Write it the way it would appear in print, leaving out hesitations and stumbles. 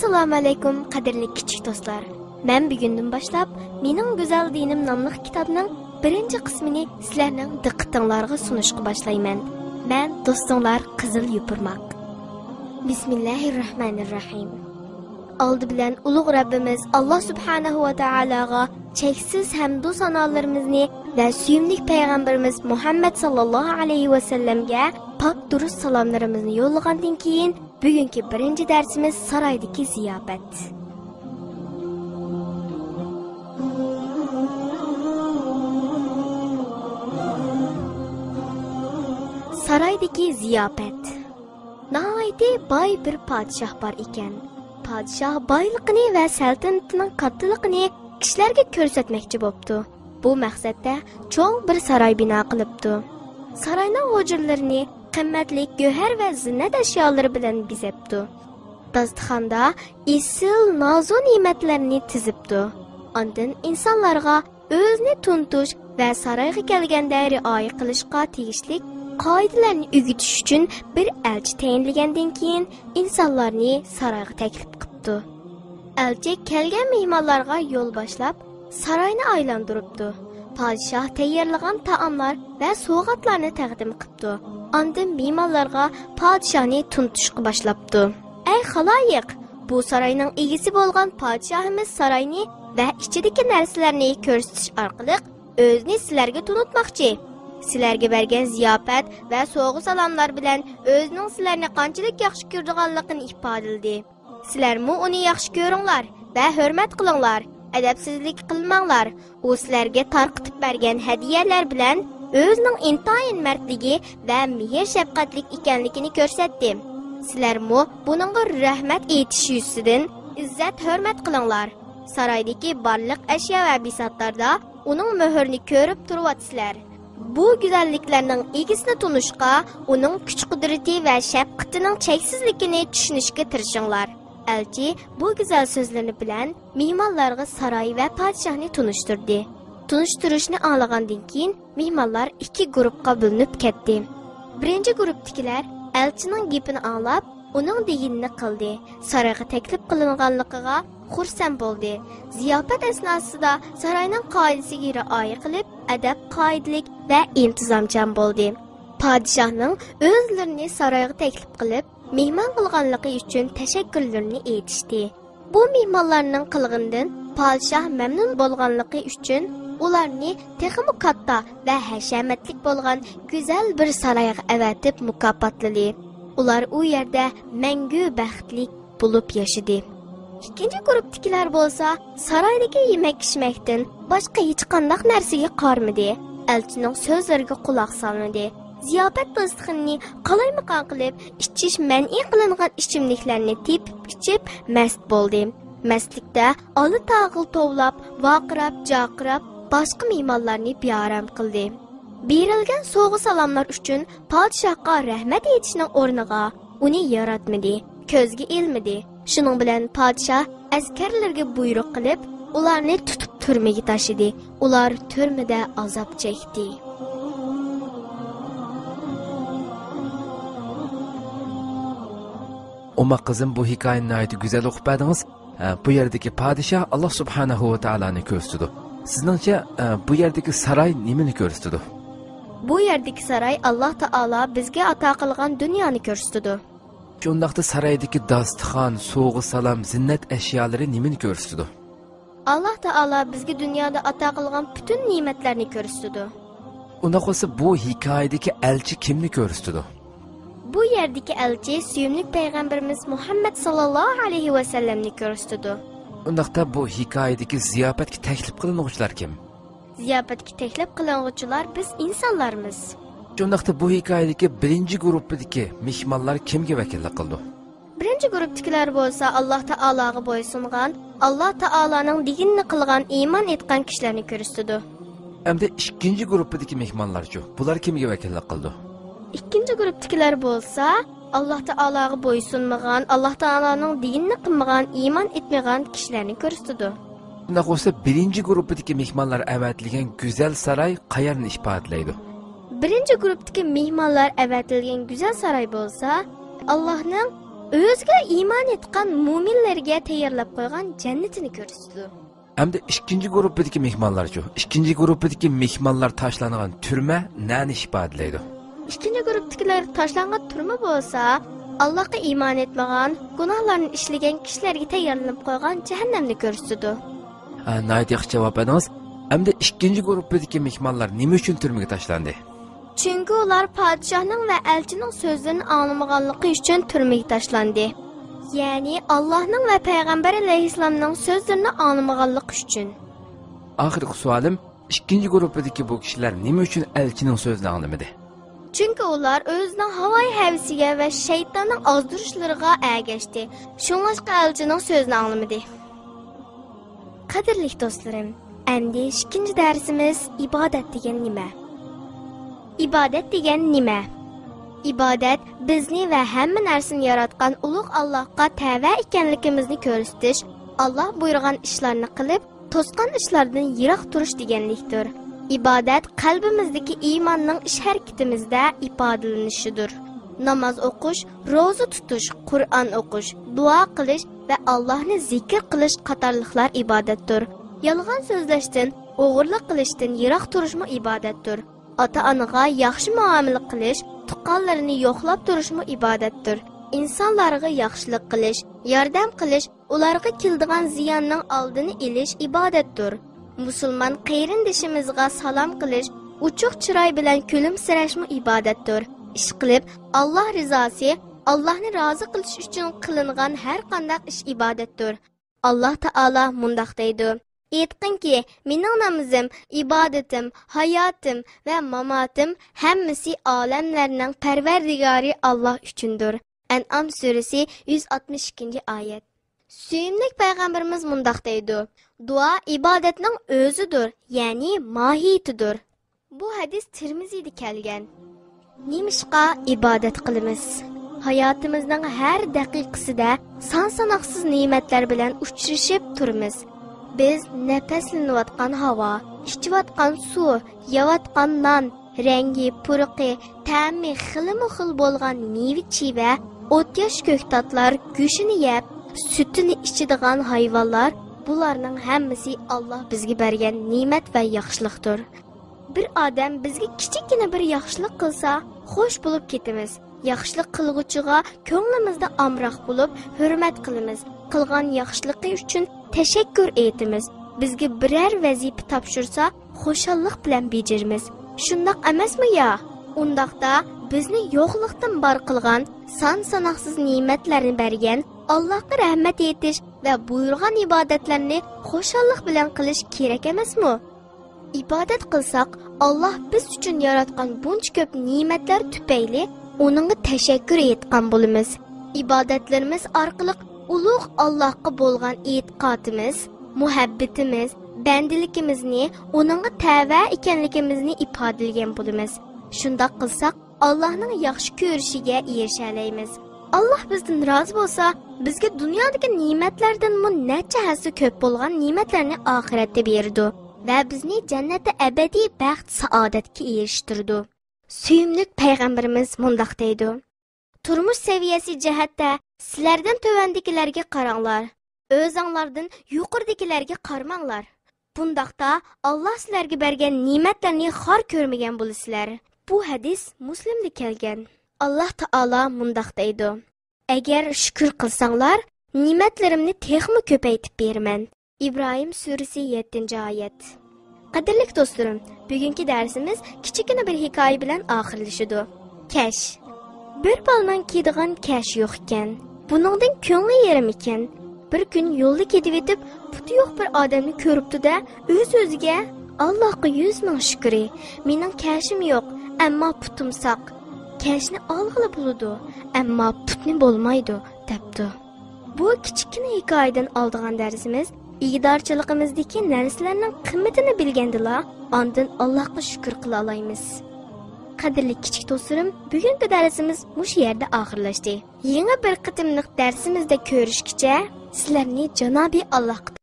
Assalamu alaykum qadrli kichik do'stlar. Men bugundan boshlab Mening go'zal dinim nomli kitobning birinchi qismini sizlarning diqqatingizga sunishga boshlayman. Men do'stinglar Qizil Yupurmoq. Bismillahirrohmanirrohim. Oldi bilan ulug' Rabbimiz Alloh subhanahu va taologa cheksiz hamd va sanolarimizni va suyimli payg'ambarimiz Muhammad sallallohu alayhi va sallamga pok durust salomlarimizni yo'llagandan keyin bugungi birinchi darsimiz saraydagi ziyofat. Saraydagi ziyofat. Nihoyat boy bir podshoh bor ekan. Podshoh boyligini va saltanatining kattaligini kishilarga ko'rsatmoqchi bo'pti. Bu maqsadda cho'ng bir saroy bino qilibdi. Saroyning hujralarini qimmatli go'har va ziynat ashyolari bilan bezabdi. Dasturxonda isil nozu ne'matlarni tizibdi. Ondan insonlarga o'zini tuntish va saroyga kelganda rioya qilishga tegishli qoidalarni o'rgatish uchun bir elchi tayinlagandan keyin insonlarni saroyga taklif qilibdi. Elchi kelgan mehmonlarga yo'l boshlab saroyni aylantiribdi. Podshoh tayyorlagan taomlar va sovg'atlarni taqdim qilibdi. Ondan mehmonlarga podshohni tuntishga boshlabdi. Ey xaloyiq, bu saroyning egasi bo'lgan podshohimiz saroyni va ichidagi narsalarni ko'rsatish orqali o'zini sizlarga tunutmoqchi. Sizlarga bergan ziyofat va sovg'a salomlar bilan o'zining sizlarni qanchalik yaxshi ko'rganligini ifodaladi. Sizlarmi uni yaxshi ko'ringlar va hurmat qilinglar. Adabsizlik qilmanglar. U sizlarga tarqitib bergan hadiyalar bilan o'zining intayin mardligi va mehr shafqatlik ekanligini ko'rsatdi. Sizlarmi buningga rahmat aytish yuzidan izzat hurmat qilinglar. Saroydagi barliq ashyo va bisotlarda uning muhrini ko'rib turibsizlar. Bu go'zalliklarning egisini tunishga, uning kuch-qudrati va shafqatining cheksizligini tushunishga tirishinglar. Elchi bu go'zal so'zlarni bilan mehmonlarga saroy va podshohni tunishtirdi. Tunishtirishni anglagandan keyin mehmonlar ikki guruhga bo'linib ketdi. Birinchi guruhdagilar elchining gapini anglab, uning deganini qildi. Saroyga taklif qilinganligiga xursand bo'ldi. Ziyofat asnosida saroyning qoidasiga rioya qilib, adab qoidalik va intizomchan bo'ldi. Podshohning o'zlarini saroyga taklif qilib, mehmon qilganligi uchun tashakkurlarini aytishdi. Bu mehmonlarning qilg'inidan podshoh mamnun bo'lganligi uchun ularni texmi katta va hashamatlik bo'lgan go'zal bir saroyga avatib mukofotladi. Ular u yerda mangu baxtli bo'lib yashadi. Ikkinchi guruhdagilar bo'lsa, saroydagi yemak-ichmakdan boshqa hech qanday narsaga qarmadi. Elchining so'zlariga quloq solmadi. Ziyofat dasturxonini qalaymiqon qilib, ichish man'iy qilingan ichimliklarni tepib ichib mast bo'ldi. Mastlikda oli tag'il tovlab, vaqirab, jaqirab, boshqa mehmonlarni bearam qildi. Berilgan sovg'a salomlar uchun podshohga rahmat aytishning o'rniga uni yaratmadi, ko'zga ilmadi. Shuning bilan podshoh askarlarga buyruq qilib, ularni tutib turmaga tashidi. Ular turmada azob chekdi. Umma qizim, bu hikoyani nihoyat go'zal o'qib berdingiz. Bu yerdagi podshoh Alloh subhanahu va taoloni ko'rsatdi. Sizningcha bu yerdagi saroy nimani ko'rsatdi? Bu yerdagi saroy Alloh taolo bizga ato qilgan dunyoni ko'rsatdi. Shundaqda saroydagi dasturxon, sovg'a salom, zinnat ashyolari nimani ko'rsatdi? Alloh taolo bizga dunyoda ato qilgan butun ne'matlarni ko'rsatdi. Unda qolsa bu hikoyadagi elchi kimni ko'rsatdi? Bu yerdagi elchi suyimli payg'ambarimiz Muhammad sallallohu alayhi va sallamni ko'rsatdi. Undaqda bu hikoyadagi ziyofatga taklif qilinuvchilar kim? Ziyofatga taklif qilinuvchilar biz insonlarmiz. Shundaqda bu hikoyadagi birinchi guruhdagi mehmonlar kimga vakillik qildi? Birinchi guruhdagilar bo'lsa Alloh taologa bo'ysungan, Alloh taoloning deganini qilgan, iymon etgan kishilarni ko'rsatdi. Endi ikkinchi guruhdagi mehmonlar-chi, bular kimga vakillik qildi? İkinci gruptakilar bo'lsa, Alloh taologa bo'ysunmagan, Alloh taoloning dinini qilmagan, iymon etmagan kishilarni ko'rsatdi. Bunda bo'lsa, birinchi guruhdagi mehmonlar avatilgan go'zal saroy qayerni ifodalaydi? Birinchi guruhdagi mehmonlar avatilgan go'zal saroy bo'lsa, Allohning o'ziga iymon etgan mo'minlarga tayyorlab qo'ygan jannatini ko'rsatdi. Hamda ikkinchi guruhdagi mehmonlarchi. Ikkinchi guruhdagi mehmonlar tashlangan turma nani ifodalaydi? Ikkinchi guruhdagilar tashlangan turma bo'lsa, Allohga iymon etmagan, gunohlarni ishlagan kishilarga tayyorlanib qo'ygan jahannamni ko'rsatdi. Nayt yaxshi javob berdingiz. Hamda ikkinchi guruhdagi mehmonlar nima uchun turmaga tashlandi? Chunki ular podshohning va elchining so'zlarini anglamaganligi uchun turmaga tashlandi. Ya'ni Allohning va payg'ambar alayhissalomning so'zlarini anglamaganligi uchun. Oxirgi savolim, ikkinchi guruhdagi bu kishilar nima uchun elchining so'zini anglamadi? Chunki ular o'zining havoyi havsiga va shaytonning ozdirishlariga ergashdi. Shuningdek elchining so'zini anglamadi. Qadrli do'stlarim, endi ikkinchi darsimiz ibodat degan nima? Ibodat degan nima? Ibodat bizni va hamma narsani yaratgan ulug' Allohga tava ekanligimizni ko'rsatish, Alloh buyurgan ishlarni qilib, to'sqan ishlardan yiroq turish deganlikdir. Ibodat qalbimizdagi iymonning ish harakatimizda ifodalanishidir. Namoz o'qish, roza tutish, Qur'on o'qish, duo qilish va Allohni zikr qilish qatorliqlar ibodatdir. Yolg'on so'zlashdan, o'g'irlik qilishdan yiroq turishmi ibodatdir. Ota-onaga yaxshi muomala qilish, tuqqanlarini yo'qlab turishmi ibodatdir. İnsanlarga yaxshilik qilish, yordam qilish, ularga keladigan ziyonning oldini olish ibodatdir. Musulmon qayrindishimizga salom qilish, uchuq chiroy bilan kulimsirashmi ibodatdir. Ish qilib, Alloh rizosi, Allohni rozi qilish uchun qilingan har qanday ish ibodatdir. Alloh taolo mundaq deydi: "Aytqinki, mening namozim, ibodatim, hayotim va mamatim hammasi olamlarning Parvardigori Alloh uchundir." An'am surasi 162-oyat. Suyimlik payg'ambarimiz mundaq deydi: "Duo ibodatning o'zidir, ya'ni mohiyatidir." Bu hadis Tirmizida kelgan. Nimishqa ibodat qilamiz? Hayotimizning har daqiqasida son-sanoqsiz ne'matlar bilan uchrashib turamiz. Biz nafaslanayotgan havo, ichayotgan suv, yeyotgan non, rangi, purqi, ta'mi xilma-xil bo'lgan meva-cheva, o't-yosh ko'ktatlar, go'shini yeb, sutini ichadigan hayvonlar, bularning hammasi Alloh bizga bergan ne'mat va yaxshilikdir. Bir odam bizga kichikgina bir yaxshilik qilsa, xo'sh bo'lib ketamiz. Yaxshilik qilguvchiga ko'nglimizda amroq bo'lib, hurmat qilamiz. Qilgan yaxshiligi uchun tashakkur etamiz. Bizga biror vazifa topshirsa, xo'shallik bilan bajaramiz. Shundoq emasmi ya? Undaqda bizni yo'qlikdan bor qilgan, son-sanoqsiz ne'matlarni bergan Allohga rahmat etish va buyurgan ibodatlarni xo'shallik bilan qilish kerak emasmi? Ibodat qilsak, Alloh biz uchun yaratgan buncha ko'p ne'matlar tufayli uningga tashakkur etgan bo'lamiz. Ibodatlarimiz orqali ulug' Allohga bo'lgan e'tiqodimiz, muhabbatimiz, bandiligimizni, uningga tava ekanligimizni ifodalagan bo'lamiz. Shundoq qilsak, Allohning yaxshi ko'rishiga erisha olamiz. Alloh bizdan rozi bo'lsa, bizga dunyodagi ne'matlardan necha hassa ko'p bo'lgan ne'matlarni oxiratda berdi va bizni jannatda abadiy baxt, saodatga erishtirdi. Suyimli payg'ambarimiz mundaq deydi: "Turmush saviyasi jihatda sizlardan tovandikilarga qaranglar, o'zinglardan yuqoridagilarga qarmanglar. Bundaqda Alloh sizlarga bergan ne'matlarni xor ko'rmagan bo'lasizlar." Bu hadis Muslimda kelgan. Alloh taolo mundaq deydi: "Agar shukr qilsanglar, ne'matlarimni texmi ko'paytib beraman." İbrahim surasi 7-oyat. Qadrli do'stlarim, bugungi darsimiz kichikina bir hikoya bilan oxirlashadi. Kash. Bir balman kiydigan kash yo'q ekan. Buningdan ko'ngli yerim ekan. Bir kun yo'lda ketib etib, puti yo'q bir odamni ko'ribdi-da, o'z-o'ziga: "Allohga 100 ming shukri, mening kashim yo'q, ammo putim saq. Kashni olg'ili bo'ladi, ammo putni bo'lmaydi", debdi. Bu kichikina hikoyadan oldigan darsimiz ig'dorchiligimizdagi narsalarning qimmatini bilgandila, ondan Allohga shukr qila olamiz. Qadrli kichik do'stlarim, bugungi darsimiz mush yerda oxirlashdi. Yangi bir qitimliq darsimizda ko'rishguncha sizlarni Janobi Allohga